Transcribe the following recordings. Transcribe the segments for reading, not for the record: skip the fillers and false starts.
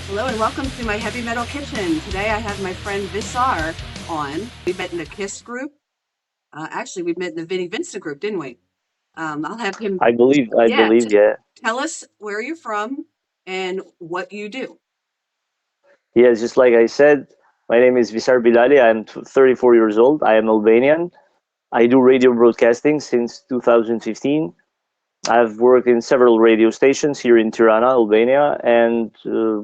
Hello and welcome to my Heavy Metal Kitchen. Today I have my friend Visar on. We met in the KISS group. Actually, we met in the Vinnie Vincent group, didn't we? I'll have him, I yeah, believe, yeah. tell us where you're from and what you do. Yeah, just like I said, my name is Visar Bilali. I'm 34 years old. I am Albanian. I do radio broadcasting since 2015. I've worked in several radio stations here in Tirana, Albania, and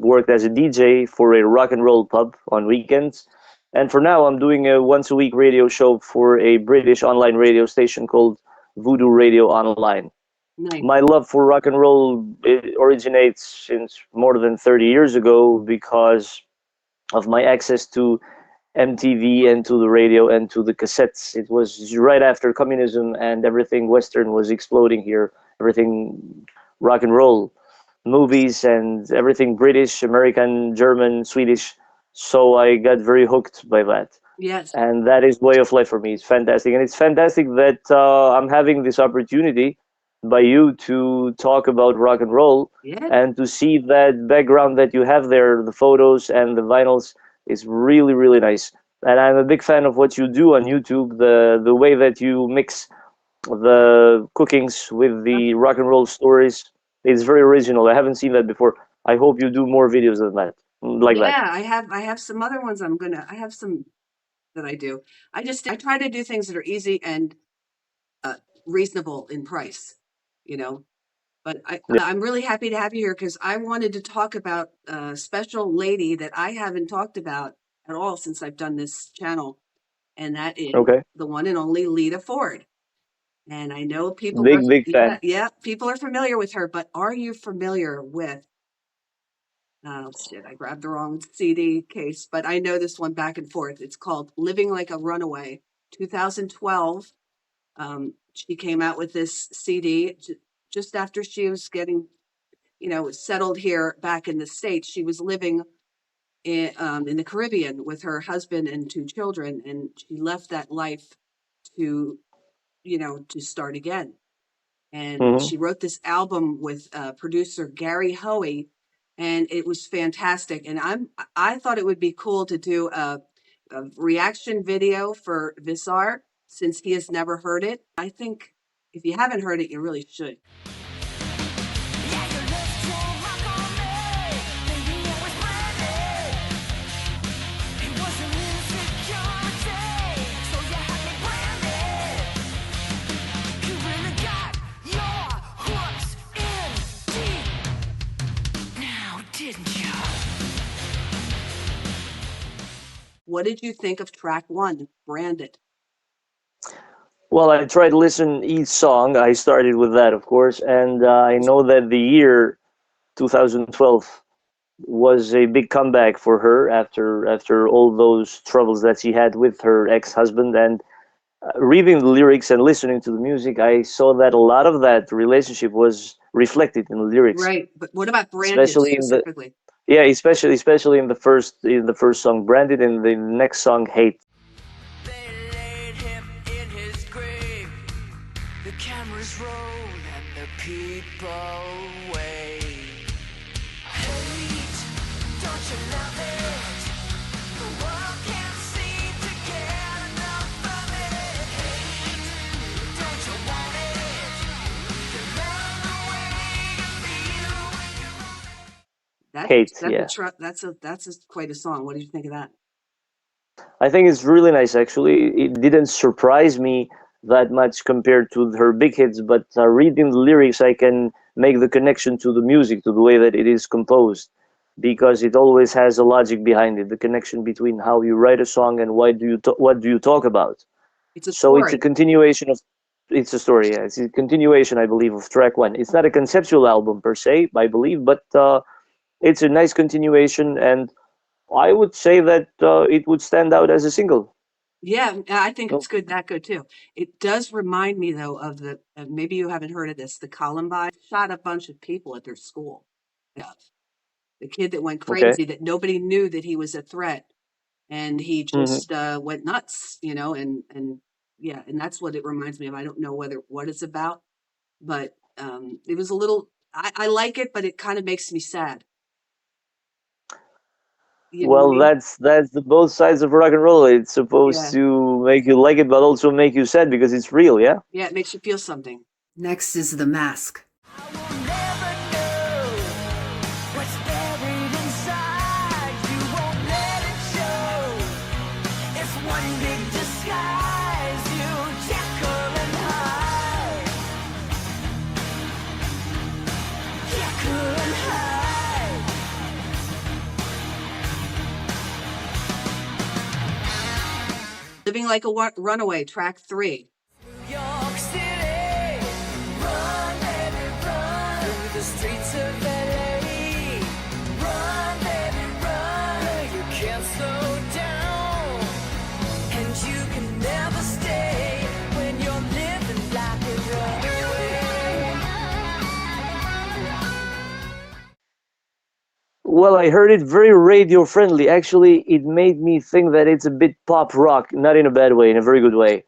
worked as a DJ for a rock and roll pub on weekends. And for now, I'm doing a once a week radio show for a British online radio station called Voodoo Radio Online. Nice. My love for rock and roll originates since more than 30 years ago because of my access to MTV and to the radio and to the cassettes. It was right after communism and everything Western was exploding here. Everything rock and roll, movies and everything British, American, German, Swedish. So I got very hooked by that. Yes. And that is way of life for me. It's fantastic. And it's fantastic that I'm having this opportunity by you to talk about rock and roll Yeah. and to see that background that you have there, the photos and the vinyls is really, really nice. And I'm a big fan of what you do on YouTube, the way that you mix the cookings with the rock and roll stories. It's very original. I haven't seen that before. I hope you do more videos than that, like that. Yeah, I have some other ones I have some that I do. I try to do things that are easy and uh, reasonable in price, you know. But Yeah. I'm really happy to have you here because I wanted to talk about a special lady that I haven't talked about at all since I've done this channel, and that is Okay. the one and only Lita Ford. And I know people are, Big yeah, fan. yeah, people are familiar with her, but are you familiar with, oh shit, I grabbed the wrong CD case, but I know this one back and forth. It's called Living Like a Runaway, 2012. She came out with this CD just after she was getting settled here back in the States. She was living in the Caribbean with her husband and two children, and she left that life to, to start again. And Hmm. she wrote this album with producer Gary Hoey, and it was fantastic. And I thought it would be cool to do a reaction video for Visar since he has never heard it. I think if you haven't heard it, you really should. What did you think of track one, Branded? Well, I tried to listen each song. I started with that, of course, and I know that the year 2012 was a big comeback for her after all those troubles that she had with her ex-husband. And reading the lyrics and listening to the music, I saw that a lot of that relationship was reflected in the lyrics, Right. But what about Branded especially in the specifically? yeah, especially in the first song, "Branded," and the next song, "Hate." They laid him in his grave. The cameras roll and the people wait. Hate, don't you love it? The world can't seem to get enough of it. Hate, don't you want it? To learn the way to feel when you're on it. Hate, yeah. That's quite a song. What did you think of that? I think it's really nice actually. It didn't surprise me that much compared to her big hits, but reading the lyrics, I can make the connection to the music, to the way that it is composed, because it always has a logic behind it. The connection between how you write a song and what do you talk about. It's a So it's a story. continuation of it's a story. Yeah, it's a continuation, I believe, of track one. It's not a conceptual album per se, I believe, but it's a nice continuation and I would say that it would stand out as a single. Yeah, I think No. it's good, that good too. It does remind me though of maybe you haven't heard of this, the Columbine shot a bunch of people at their school. Yeah. The kid that went Okay. crazy, that nobody knew that he was a threat, and he Hmm. just went nuts, and yeah, and that's what it reminds me of. I don't know what it's about, but it was a little. I like it, but it kind of makes me sad. You know what I Well, mean? that's the both sides of rock and roll. It's supposed Yeah. to make you like it, but also make you sad because it's real. Yeah. Yeah, it makes you feel something. Next is The Mask. I will never know what's buried inside. You won't let it show. It's one big disguise. You Jekyll and Hyde. Jekyll and Hyde. Living Like a Runaway, track 3. New York City. Run, baby, run. Through the streets of LA. Run, baby, run. You can't slow down. And you can never stay when you're living like a runaway. Well, I heard it very radio friendly. Actually, it made me think that it's a bit pop rock, not in a bad way, in a very good way.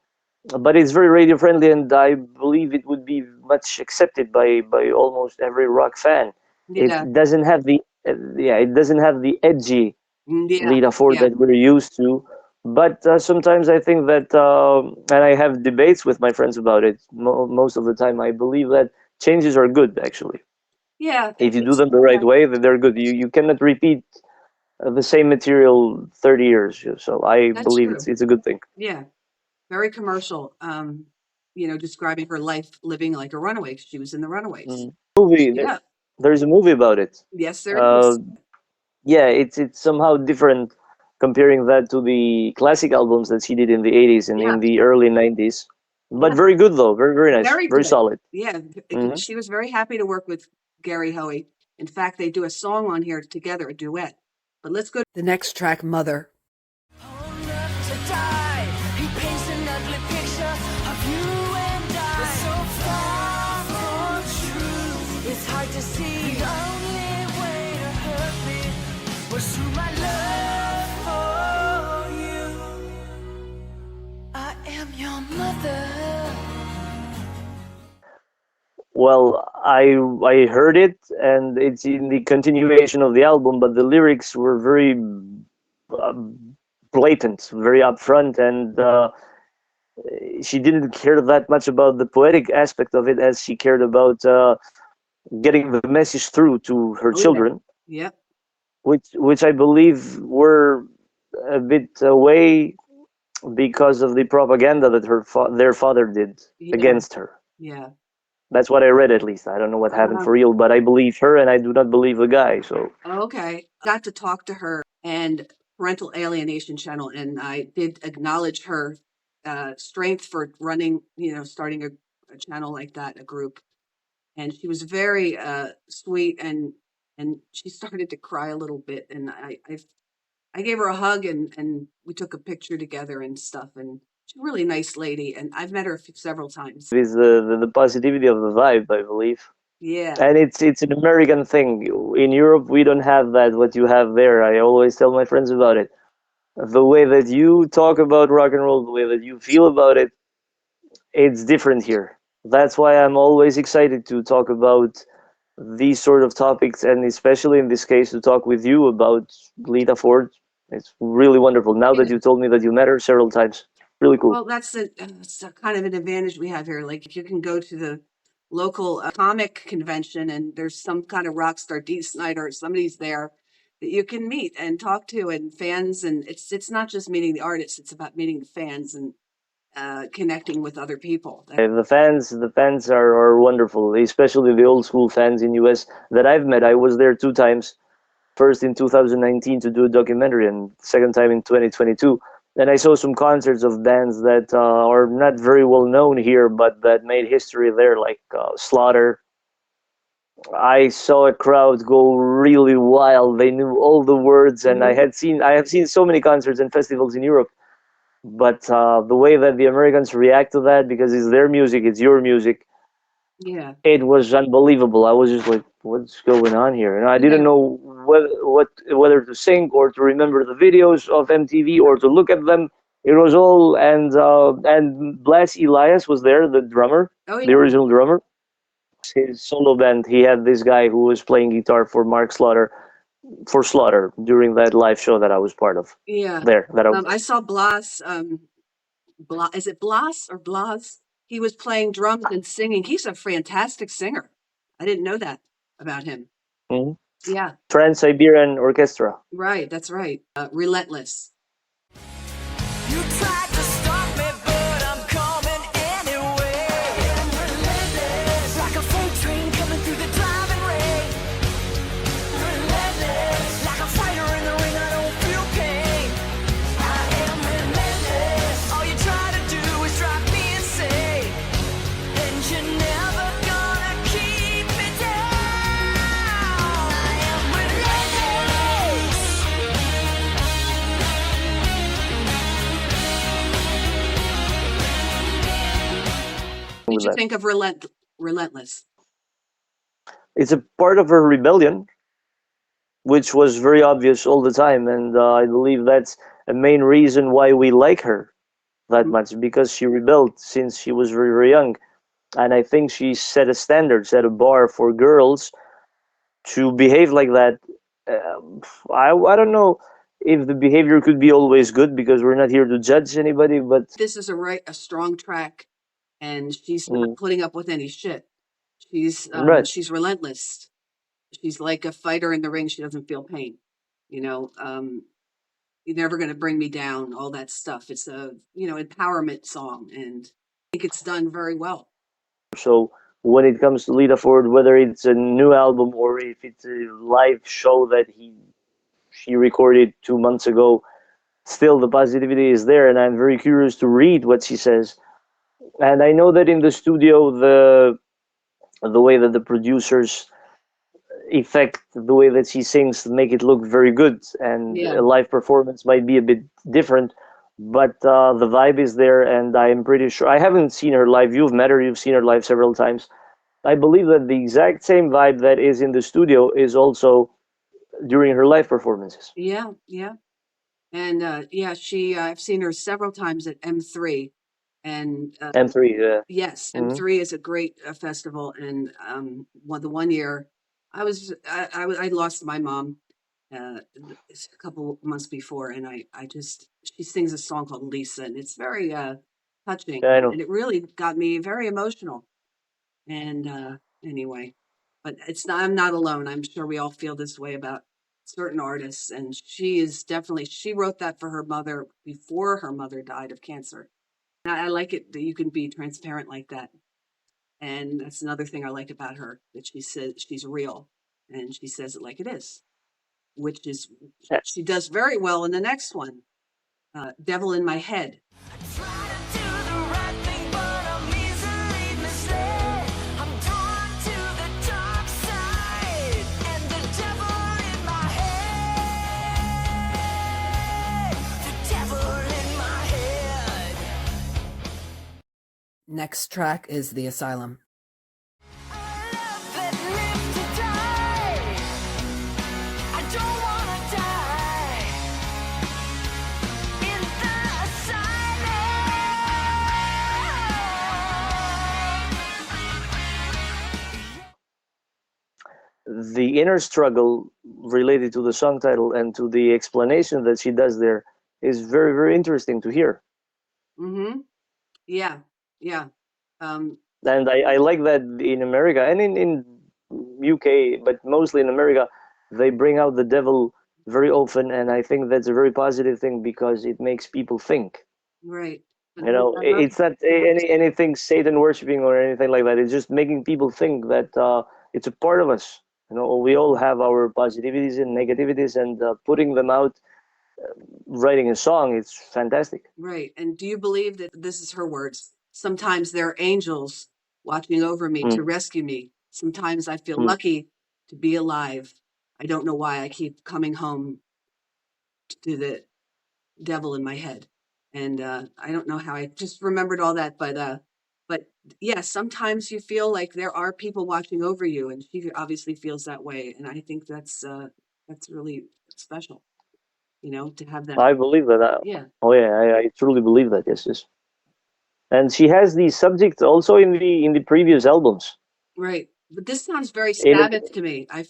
But it's very radio friendly, and I believe it would be much accepted by almost every rock fan. It Yeah. doesn't have the it doesn't have the edgy Yeah. Lita Ford Yeah. that we're used to. But sometimes I think that, and I have debates with my friends about it. Most of the time, I believe that changes are good. Actually, Yeah. if you do It's, them the yeah, right way, then they're good. You cannot repeat the same material 30 years. So I that's believe true. it's a good thing. Yeah. Very commercial. Describing her life living like a runaway. She was in the Runaways. Movie Yeah. there's a movie about it. Yes, there Uh, is. yeah, it's somehow different comparing that to the classic albums that she did in the 80s and Yeah. in the early 90s. But Yeah. very good though, very nice, Very very good. solid. Yeah. Hmm. She was very happy to work with Gary Hoey. In fact, they do a song on here together, a duet. But let's go to the next track, Mother. Home left to die. He paints an ugly picture of you and I. It's so far from true. It's hard to see. The only way to hurt me was through my love for you. I am your mother. Well, I heard it, and it's in the continuation of the album, but the lyrics were very uh, blatant, very upfront, and she didn't care that much about the poetic aspect of it as she cared about getting the message through to her Oh, yeah. children, Yep. which I believe were a bit away because of the propaganda that their father did Yeah. against her. Yeah. That's what I read, at least. I don't know what happened Uh-huh. for real, but I believe her, and I do not believe the guy. So Okay. Got to talk to her and Parental Alienation Channel, and I did acknowledge her strength for running, starting a channel like that, a group. And she was very sweet, and she started to cry a little bit, and I gave her a hug, and we took a picture together and stuff, and she's a really nice lady, and I've met her several times. it is the positivity of the vibe, I believe. Yeah. And it's an American thing. In Europe, we don't have that, what you have there. I always tell my friends about it. The way that you talk about rock and roll, the way that you feel about it, it's different here. That's why I'm always excited to talk about these sort of topics, and especially in this case, to talk with you about Lita Ford. It's really wonderful. Now that Yeah. you told me that you met her several times, really cool. Well, that's a kind of an advantage we have here. Like you can go to the local comic convention, and there's some kind of rock star, Dee Snider, or somebody's there that you can meet and talk to, and fans. And it's not just meeting the artists; it's about meeting the fans and connecting with other people. The fans are wonderful, especially the old school fans in US that I've met. I was there 2 times. First in 2019 to do a documentary, and second time in 2022. And I saw some concerts of bands that are not very well known here, but that made history there, like Slaughter. I saw a crowd go really wild. They knew all the words, and Mhm. I have seen so many concerts and festivals in Europe. But the way that the Americans react to that, because it's their music, it's your music, Yeah, it was unbelievable. I was just like, what's going on here? And I didn't yeah. know whether to sing or to remember the videos of MTV or to look at them. It was all, and Blas Elias was there, the drummer, Oh the yeah. original drummer. His solo band, he had this guy who was playing guitar for Mark Slaughter. for Slaughter during that live show that I was part of. Yeah. There, that I was. I saw Blas. Is it Blas or Blas? He was playing drums and singing. He's a fantastic singer. I didn't know that about him. Mhm. Yeah, Trans-Siberian Orchestra. right. That's right. Relentless. You tried to stop me, but I'm coming anyway. I'm relentless, like a freight train coming through the driving rain. Relentless, like a fighter in the ring, I don't feel pain. I am relentless. All you try to do is drive me insane, and you're never gonna keep me down. I am relentless. What With did you that, think of Relentless? it's a part of her rebellion, which was very obvious all the time, and I believe that's a main reason why we like her that much, because she rebelled since she was very, very young, and I think she set a standard, set a bar for girls to behave like that. I don't know if the behavior could be always good, because we're not here to judge anybody, but This is a strong track, and she's not mm, putting up with any shit. right. She's relentless. She's like a fighter in the ring. She doesn't feel pain. You know, you're never going to bring me down. All that stuff. It's a empowerment song, and I think it's done very well. So when it comes to Lita Ford, whether it's a new album or if it's a live show that she recorded 2 months ago, still the positivity is there, and I'm very curious to read what she says. And I know that in the studio, the way that the producers effect the way that she sings make it look very good, and Yeah, a live performance might be a bit different, but the vibe is there, and I'm pretty sure. I haven't seen her live. You've met her, you've seen her live several times. I believe that the exact same vibe that is in the studio is also during her live performances. yeah, yeah. And yeah, she I've seen her several times at M3, and M3, yeah. yes, Hmm. M3 is a great festival. And the one year I lost my mom a couple months before, and I just she sings a song called Lisa, and it's very touching, Yeah, I know. and it really got me very emotional. And anyway, but it's not, I'm not alone. I'm sure we all feel this way about certain artists, and she wrote that for her mother before her mother died of cancer. And I like it that you can be transparent like that. And that's another thing I like about her, that she says she's real and she says it like it is, which is Yeah. she does very well in the next one, Devil in My Head. Try to do the right thing, but I'm easily misled. I'm drawn to the dark side, and the devil in my head. The devil in my head. Next track is The Asylum. I love that live to die. I don't wanna die in the asylum. The inner struggle related to the song title and to the explanation that she does there is very, very interesting to hear. Mm-hmm. Yeah, yeah. Um, And I like that in America and in UK, but mostly in America, they bring out the devil very often, and I think that's a very positive thing because it makes people think. right. But You know, I love it's not anything Satan worshiping or anything like that. It's just making people think that it's a part of us. You know, we all have our positivities and negativities, and putting them out, writing a song, it's fantastic. right. And do you believe that this is her words? Sometimes there are angels watching over me to Mm, rescue me. Sometimes I feel mm. lucky to be alive. I don't know why I keep coming home to the devil in my head. And I don't know how I just remembered all that, but yeah, sometimes you feel like there are people watching over you, and she obviously feels that way. And I think that's really special, to have that. I believe that. Yeah, Oh yeah, I truly believe that. Yes, yes. And she has these subjects also in the previous albums. right. But this sounds very In a, Sabbath to me. I'm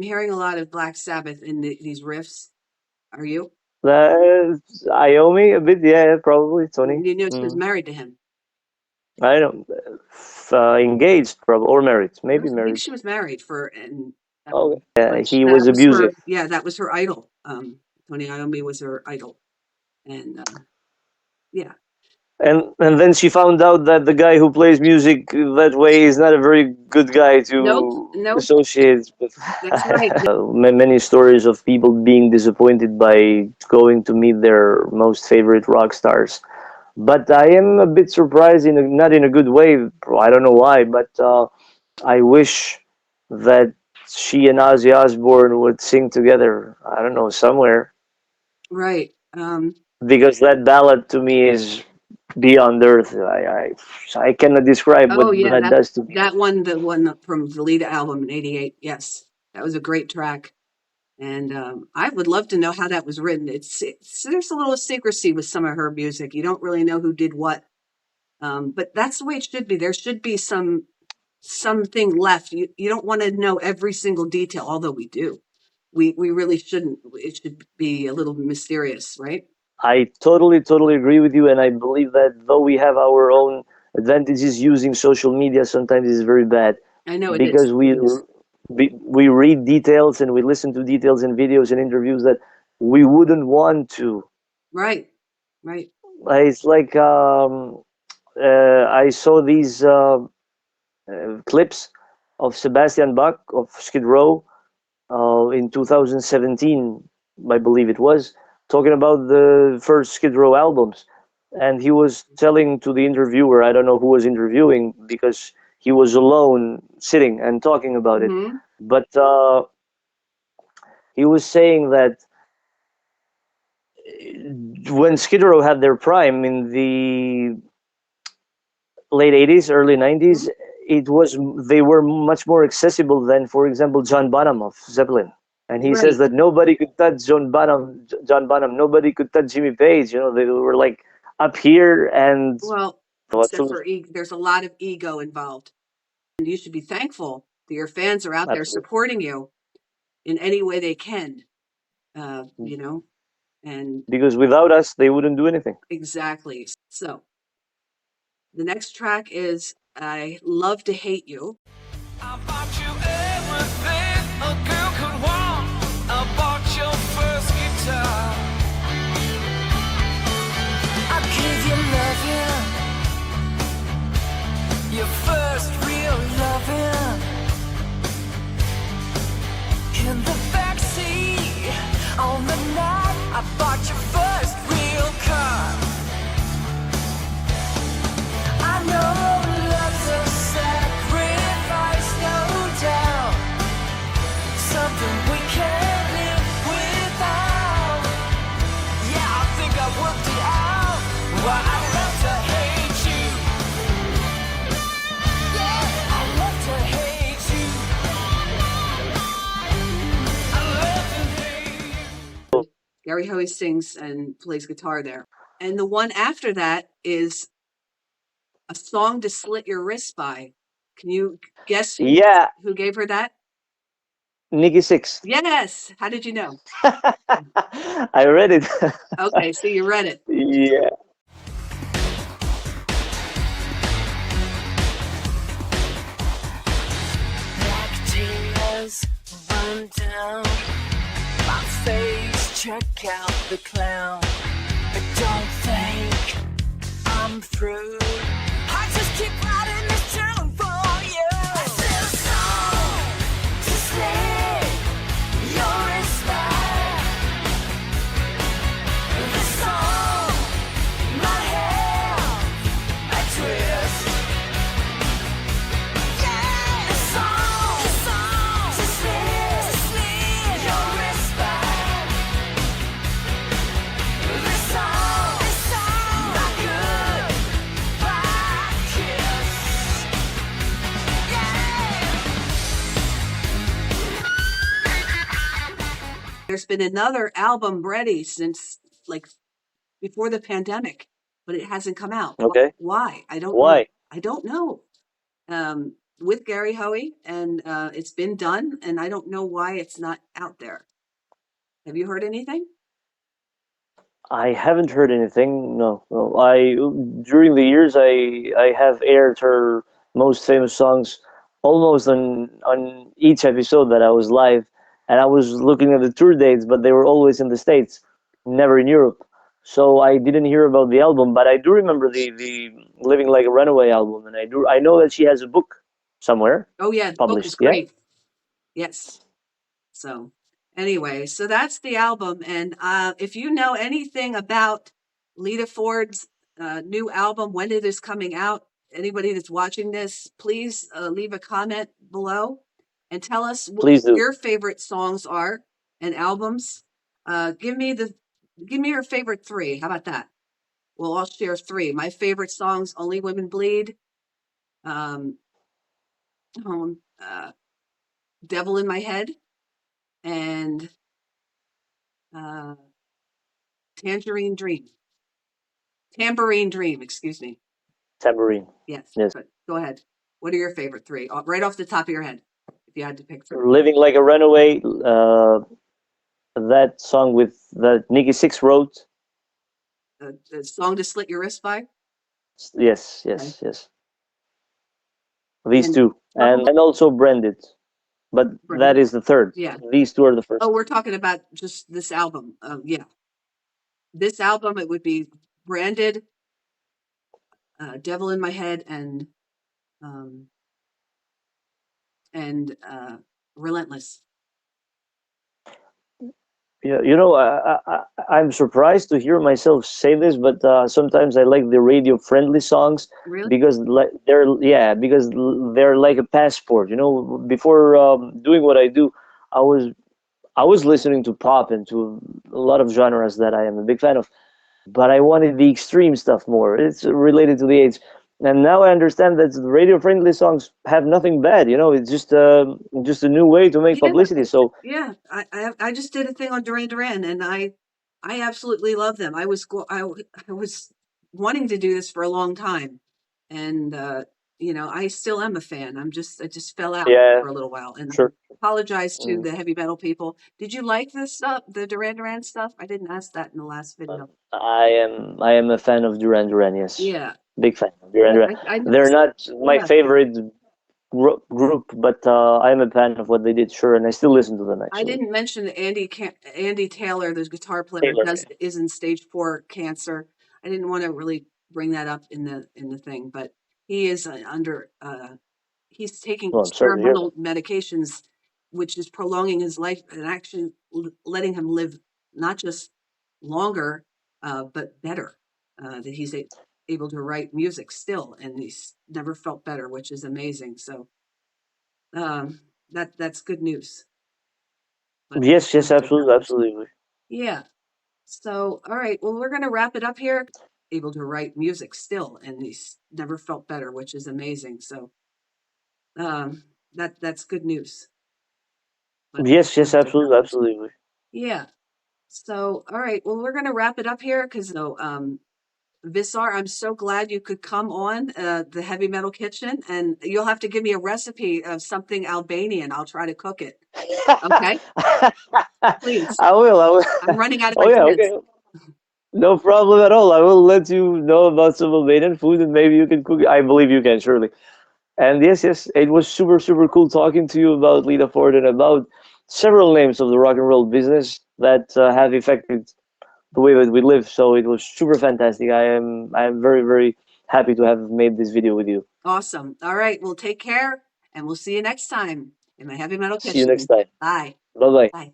hearing a lot of Black Sabbath in these riffs. Are you? Iomi a bit, yeah, probably Tony. You know, she was married to him. I don't engaged, probably, or married, maybe I think married. she was married for, and Oh, yeah, but he that was was abusive. that was her idol. Tony Iommi was her idol, and yeah. And then she found out that the guy who plays music that way is not a very good guy Nope, to nope. associate with. That's right. Many stories of people being disappointed by going to meet their most favorite rock stars. But I am a bit surprised, not in a good way. I don't know why, but I wish that she and Ozzy Osbourne would sing together. I don't know, somewhere, Right. because that ballad to me is beyond earth. I cannot describe what Oh yeah, that does to me. the one from the Lita album in '88. Yes, that was a great track, and I would love to know how that was written. It's there's a little secrecy with some of her music. You don't really know who did what, but that's the way it should be. There should be something left. You don't want to know every single detail, although we do. We really shouldn't. It should be a little mysterious, right? I totally agree with you, and I believe that though we have our own advantages using social media, sometimes it's very bad I know it is. because we read details and we listen to details in videos and interviews that we wouldn't want to. Right, right. It's like I saw these clips of Sebastian Bach of Skid Row in 2017, I believe it was, talking about the first Skid Row albums. And he was telling to the interviewer, I don't know who was interviewing, because he was alone sitting and talking about it. Mm-hmm. But he was saying that when Skid Row had their prime in the late 80s, early 90s, it was they were much more accessible than, for example, John Bonham of Zeppelin. And he says Right. that nobody could touch John Bonham, nobody could touch Jimmy Page. You know, they were like up here, and Well, except for there's a lot of ego involved, and you should be thankful that your fans are out there absolutely, supporting you in any way they can. You know, and because without us, they wouldn't do anything. exactly. So the next track is "I Love to Hate You." I bought you everything a girl could want. I bought your first guitar. I gave you loving, your first real loving. In the backseat, on the night, I bought your first real car. I know love's a sacrifice, no doubt. Something we can't live without. Yeah, I think I worked it out. Why I love to hate you. Yeah, I love to hate you. I love to hate you. Gary Hoey sings and plays guitar there, and the one after that is "A Song to Slit Your Wrist By." Can you guess Yeah, who gave her that? Nikki Sixx. Yes. How did you know? I read it. Okay, so you read it. Yeah. Black tears run down my face, check out the clown. But don't think I'm through. I just keep writing this tune for you. I said a song to slit your respect. This song might have a twist. Yeah, this song to slit your respect. This song, my goodbye kiss. Yeah. There's been another album ready since like before the pandemic, but it hasn't come out. Okay. Why? I don't know. Why? I don't know. with Gary Hoey, and it's been done, and I don't know why it's not out there. Have you heard anything? I haven't heard anything. No, no. I during the years I have aired her most famous songs almost on each episode that I was live, and I was looking at the tour dates, but they were always in the States, never in Europe. So I didn't hear about the album, but I do remember the Living Like a Runaway album, and I know that she has a book somewhere Oh yeah, the book is published. Yeah, great. Yes. So anyway, so that's the album. And if you know anything about Lita Ford's new album, when it is coming out, anybody that's watching this, please leave a comment below and tell us what please do. your favorite songs are and albums. Give me your favorite three. How about that? We'll all share three. My favorite songs: "Only Women Bleed," um, "Devil in My Head," and uh, Tangerine Dream. Tambourine Dream, excuse me. Tambourine. Yes, Yes. but go ahead. What are your favorite three? Right off the top of your head, if you had to pick three. Living Like a Runaway. That song that Nikki Sixx wrote. The song to slit your wrist by? Yes, Okay. yes, yes. These And two, and also Branded, but that Branded. is the third. Yeah. These two are the first. Oh, we're talking about just this album. Yeah. This album, it would be Branded, Devil in My Head, and Relentless. Yeah, I'm surprised to hear myself say this, but sometimes I like the radio-friendly songs Really? because they're like a passport. Before doing what I do, I was listening to pop and to a lot of genres that I am a big fan of, but I wanted the extreme stuff more. It's related to the age. And now I understand that the radio-friendly songs have nothing bad. It's just a new way to make Yeah. publicity. So Yeah, I just did a thing on Duran Duran, and I absolutely love them. I was wanting to do this for a long time, and I still am a fan. I just fell out yeah, for a little while, and sure. I apologize to Mm. the heavy metal people. Did you like this stuff, the Duran Duran stuff? I didn't ask that in the last video. I am a fan of Duran Duran. Yes, Yeah, big fan of Duran Duran. I know. They're not my Yeah. favorite group, but I am a fan of what they did. Sure, and I still listen to them I actually. didn't mention that Andy Taylor, the guitar player, Taylor, is in stage 4 cancer. I didn't want to really bring that up in the thing, but he is he's taking well, I'm sorry to hear experimental medications, which is prolonging his life and actually letting him live not just longer, but better. That he's able to write music still, and he's never felt better, which is amazing. So that's good news. that. Yes, yes, absolutely, absolutely. Yeah. So, all right. Well, we're going to wrap it up here. Able to write music still, and he's never felt better, which is amazing. So, that's good news. But Yes, yes, absolutely, absolutely. yeah. So, all right. Well, we're going to wrap it up here because Visar, I'm so glad you could come on the Heavy Metal Kitchen, and you'll have to give me a recipe of something Albanian. I'll try to cook it. Okay. Please. I will. I'm running out of Oh yeah, ideas. okay. No problem at all. I will let you know about some Albanian food, and maybe you can cook it. I believe you can, surely. And yes, yes, it was super, super cool talking to you about Lita Ford and about several names of the rock and roll business that have affected the way that we live. So it was super fantastic. I am very, very happy to have made this video with you. Awesome. All right. Well, take care, and we'll see you next time in my Heavy Metal Kitchen. See you next time. Bye. Bye bye. Bye.